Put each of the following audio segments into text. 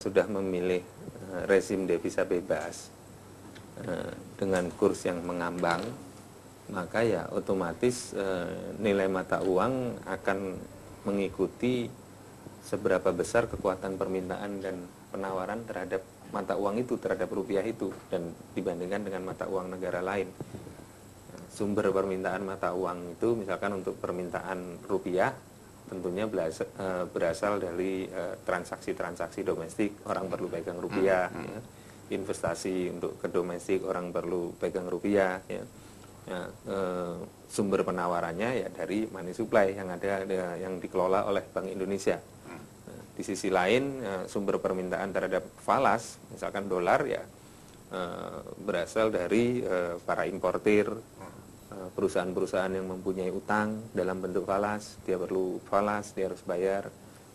sudah memilih rezim devisa bebas dengan kurs yang mengambang, maka ya otomatis nilai mata uang akan mengikuti seberapa besar kekuatan permintaan dan penawaran terhadap mata uang itu, terhadap rupiah itu, dan dibandingkan dengan mata uang negara lain. Sumber permintaan mata uang itu misalkan untuk permintaan rupiah tentunya berasal dari transaksi-transaksi domestik, orang perlu pegang rupiah, ya. Investasi untuk ke domestik orang perlu pegang rupiah, ya. Nah, sumber penawarannya ya dari money supply yang ada yang dikelola oleh Bank Indonesia. Nah, di sisi lain sumber permintaan terhadap falas, misalkan dolar, ya berasal dari para importir, perusahaan-perusahaan yang mempunyai utang dalam bentuk falas, dia perlu falas, dia harus bayar,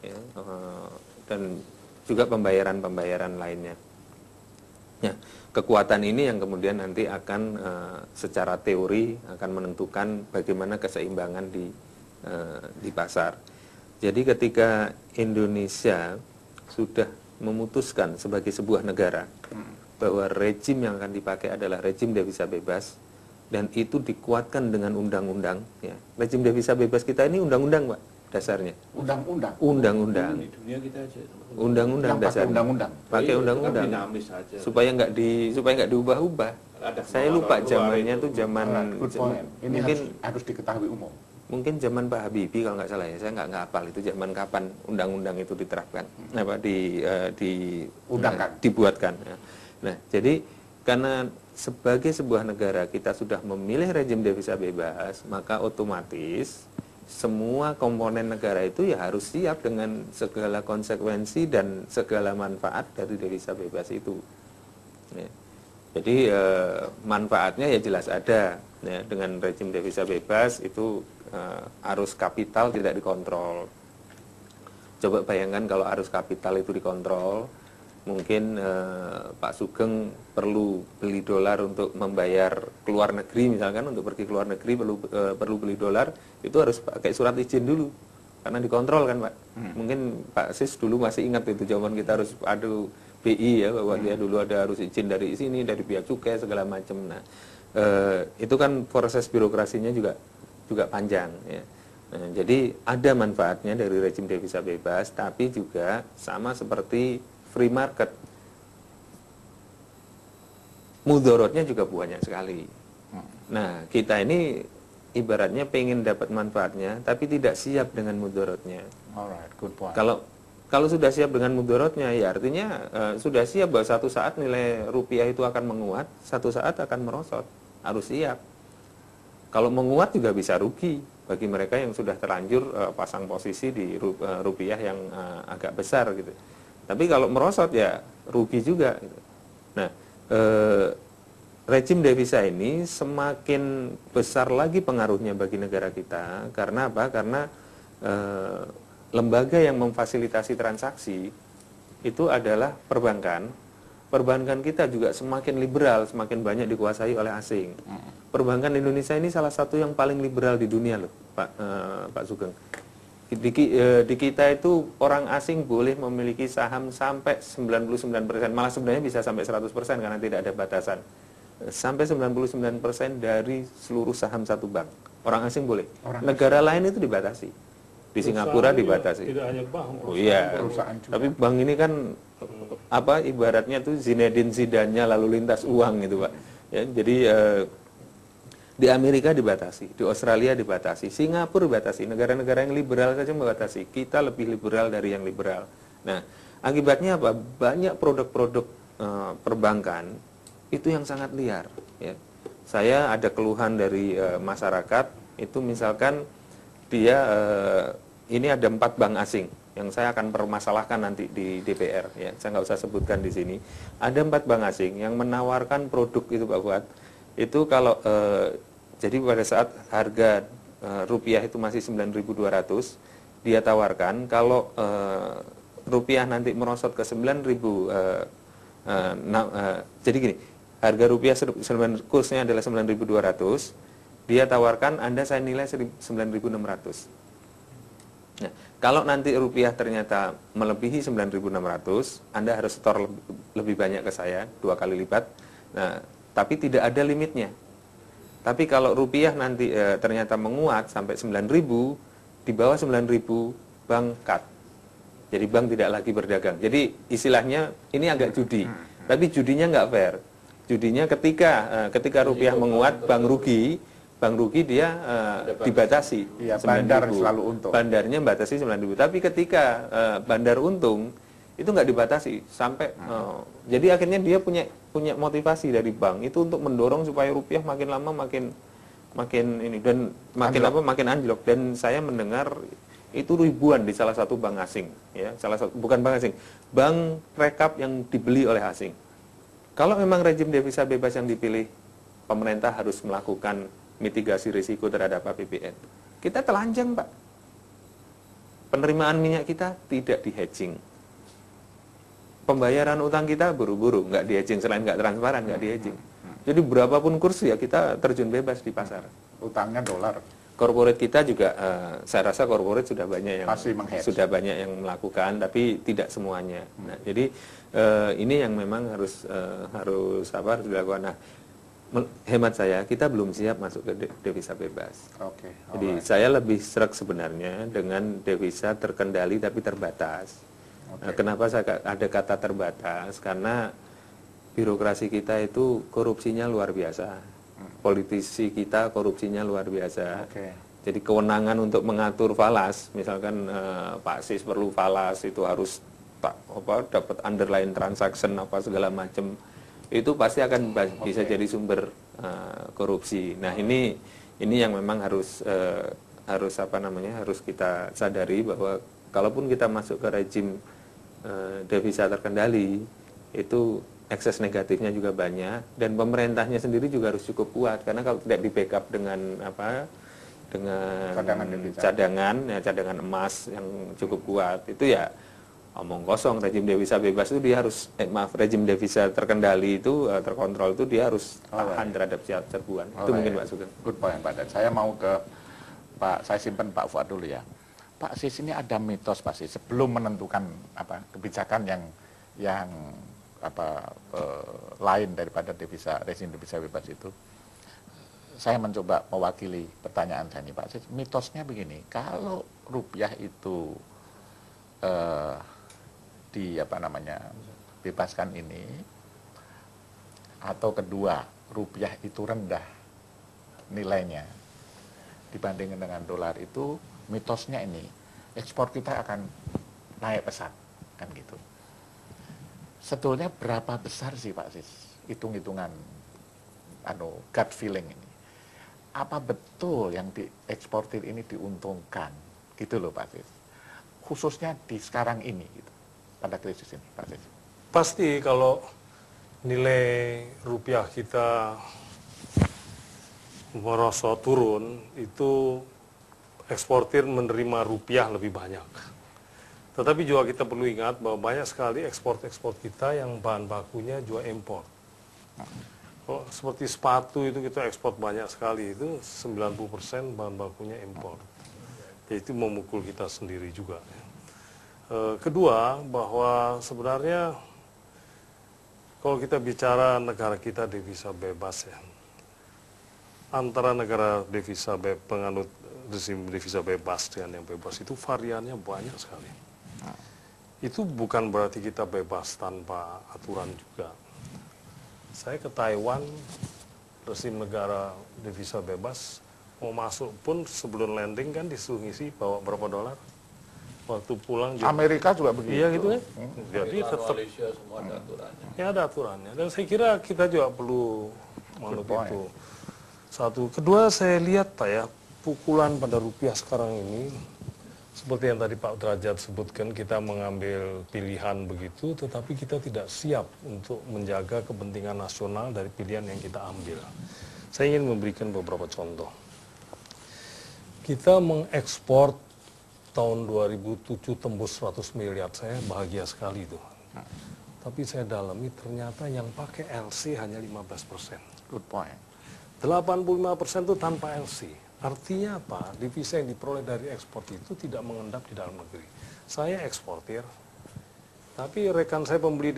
ya, dan juga pembayaran-pembayaran lainnya. Ya, kekuatan ini yang kemudian nanti akan secara teori akan menentukan bagaimana keseimbangan di pasar. Jadi ketika Indonesia sudah memutuskan sebagai sebuah negara bahwa rejim yang akan dipakai adalah rejim devisa bebas, dan itu dikuatkan dengan undang-undang, ya. Rejim devisa bebas kita ini undang-undang, Pak, dasarnya. Undang-undang. Undang-undang. Di dunia kita aja. Undang-undang dasarnya. Undang-undang. Pakai undang-undang. Supaya nggak diubah-ubah. Saya lupa zamannya tuh zaman Ini mungkin harus diketahui umum. Mungkin zaman Pak Habibie kalau nggak salah, ya. Saya nggak hafal itu zaman kapan undang-undang itu diterapkan, dibuatkan. Ya. Nah, jadi karena sebagai sebuah negara kita sudah memilih rejim devisa bebas, maka otomatis semua komponen negara itu ya harus siap dengan segala konsekuensi dan segala manfaat dari devisa bebas itu. Ya. Jadi manfaatnya ya jelas ada, ya. Dengan rejim devisa bebas itu arus kapital tidak dikontrol. Coba bayangkan kalau arus kapital itu dikontrol, mungkin Pak Sugeng perlu beli dolar untuk membayar ke luar negeri, misalkan untuk pergi ke luar negeri perlu beli dolar, itu harus pakai surat izin dulu karena dikontrol kan, Pak. Mungkin Pak Sis dulu masih ingat itu zaman kita harus adu BI, ya, bahwa dia dulu harus izin dari sini, dari pihak cukai segala macam. Nah, itu kan proses birokrasinya juga panjang, ya. Nah, jadi ada manfaatnya dari rejim devisa bebas, tapi juga sama seperti free market, mudorotnya juga banyak sekali. Nah, kita ini ibaratnya pengen dapat manfaatnya, tapi tidak siap dengan mudorotnya. Alright, good point. Kalau sudah siap dengan mudorotnya, ya artinya sudah siap bahwa satu saat nilai rupiah itu akan menguat, satu saat akan merosot. Harus siap. Kalau menguat juga bisa rugi bagi mereka yang sudah terlanjur pasang posisi di rupiah yang agak besar gitu. Tapi kalau merosot ya rugi juga gitu. Nah, rejim devisa ini semakin besar lagi pengaruhnya bagi negara kita. Karena apa? Karena lembaga yang memfasilitasi transaksi itu adalah perbankan. Perbankan kita juga semakin liberal, semakin banyak dikuasai oleh asing. Perbankan Indonesia ini salah satu yang paling liberal di dunia loh, Pak Sugeng. Di kita itu orang asing boleh memiliki saham sampai 99%, malah sebenarnya bisa sampai 100% karena tidak ada batasan. Sampai 99% dari seluruh saham satu bank. Orang asing boleh. Negara lain itu dibatasi. Di Singapura dibatasi. Tidak hanya bank. Oh iya. Tapi bank ini kan ibaratnya tuh Zinedine Zidane-nya lalu lintas uang gitu, Pak. Ya, jadi di Amerika dibatasi, di Australia dibatasi, Singapura dibatasi, negara-negara yang liberal saja membatasi. Kita lebih liberal dari yang liberal. Nah, akibatnya apa? Banyak produk-produk perbankan itu yang sangat liar. Ya. Saya ada keluhan dari masyarakat, itu misalkan dia ini ada 4 bank asing yang saya akan permasalahkan nanti di DPR. Ya, saya nggak usah sebutkan di sini. Ada 4 bank asing yang menawarkan produk itu, Pak Fuad. Itu kalau jadi pada saat harga rupiah itu masih 9.200, dia tawarkan kalau rupiah nanti merosot ke 9.000, jadi gini, harga rupiah kursnya adalah 9.200, dia tawarkan Anda saya nilai 9.600. Nah, Kalau nanti rupiah ternyata melebihi 9.600, Anda harus setor lebih banyak ke saya, 2 kali lipat. Nah, tapi tidak ada limitnya. Tapi kalau rupiah nanti ternyata menguat sampai 9.000, di bawah 9.000 bank cut. Jadi bank tidak lagi berdagang. Jadi istilahnya ini agak judi. Tapi judinya nggak fair. Judinya ketika rupiah menguat, bank rugi dia dibatasi. Iya, bandar selalu untung. Bandarnya batasi 9.000. Tapi ketika bandar untung, itu nggak dibatasi sampai. Jadi akhirnya dia punya motivasi dari bank itu untuk mendorong supaya rupiah makin lama makin ini dan makin anjlok. Dan saya mendengar itu ribuan di salah satu bank asing, ya, bukan bank asing, bank rekap yang dibeli oleh asing. Kalau memang rejim devisa bebas yang dipilih, pemerintah harus melakukan mitigasi risiko terhadap APBN. Kita telanjang, Pak. Penerimaan minyak kita tidak di-hedging. Pembayaran utang kita buru-buru, nggak di-hedging. Selain nggak transparan, nggak di-hedging. Jadi berapapun kursi ya kita terjun bebas di pasar. Utangnya dolar. Corporate kita juga, saya rasa corporate sudah banyak yang melakukan, tapi tidak semuanya. Nah, jadi ini yang memang harus dilakukan. Nah, hemat saya, kita belum siap masuk ke devisa bebas. Jadi saya lebih serak sebenarnya dengan devisa terkendali tapi terbatas. Nah, kenapa saya ada kata terbatas? Karena birokrasi kita itu korupsinya luar biasa. Politisi kita korupsinya luar biasa. Jadi kewenangan untuk mengatur falas, misalkan Pak Sis perlu falas itu harus dapat underlying transaction apa segala macam, itu pasti akan bisa jadi sumber korupsi. Nah ini yang memang harus kita sadari bahwa kalaupun kita masuk ke rejim devisa terkendali itu ekses negatifnya juga banyak dan pemerintahnya sendiri juga harus cukup kuat karena kalau tidak di backup dengan cadangan emas yang cukup kuat itu ya omong kosong. Rejim devisa bebas itu dia harus rejim devisa terkendali itu terkontrol itu dia harus tahan terhadap serbuan. Itu mungkin Pak Sugeng. Good point Pak Dan. Saya mau ke saya simpan Pak Fuad dulu ya. Pak Sis, ini ada mitos Pak Sis sebelum menentukan kebijakan yang lain daripada rezim devisa bebas itu, saya mencoba mewakili pertanyaan saya ini Pak Sis. Mitosnya begini, kalau rupiah itu bebaskan ini, atau kedua rupiah itu rendah nilainya dibandingkan dengan dolar, itu mitosnya ini ekspor kita akan naik pesat kan gitu. Sebetulnya berapa besar sih Pak Sis hitung-hitungan gut feeling ini? Apa betul yang dieksportir ini diuntungkan gitu loh Pak Sis? Khususnya di sekarang ini gitu, pada krisis ini Pak Sis. Pasti kalau nilai rupiah kita merosot turun, itu eksportir menerima rupiah lebih banyak. Tetapi juga kita perlu ingat bahwa banyak sekali ekspor kita yang bahan bakunya juga impor. Kalau seperti sepatu itu kita ekspor banyak sekali, itu 90% bahan bakunya impor. Jadi itu memukul kita sendiri juga. Kedua, bahwa sebenarnya kalau kita bicara negara kita devisa bebas ya, antara negara penganut rezim devisa bebas dengan yang bebas itu variannya banyak sekali. Itu bukan berarti kita bebas tanpa aturan juga. Saya ke Taiwan, rezim negara devisa bebas, mau masuk pun sebelum landing kan disuruh ngisi bawa berapa dolar. Waktu pulang juga. Amerika juga begitu. Iya gitu kan. Jadi tetap Malaysia semua ada aturannya. Ya ada aturannya. Dan saya kira kita juga perlu manut itu. Satu. Kedua saya lihat Pak ya, pukulan pada rupiah sekarang ini, seperti yang tadi Pak Derajat sebutkan, kita mengambil pilihan begitu, tetapi kita tidak siap untuk menjaga kepentingan nasional dari pilihan yang kita ambil. Saya ingin memberikan beberapa contoh. Kita mengekspor tahun 2007 tembus 100 miliar, saya bahagia sekali itu. Tapi saya dalami ternyata yang pakai LC hanya 15%. Good point. 85% itu tanpa LC. Artinya apa? Devisa yang diperoleh dari ekspor itu tidak mengendap di dalam negeri. Saya eksportir, tapi rekan saya pembeli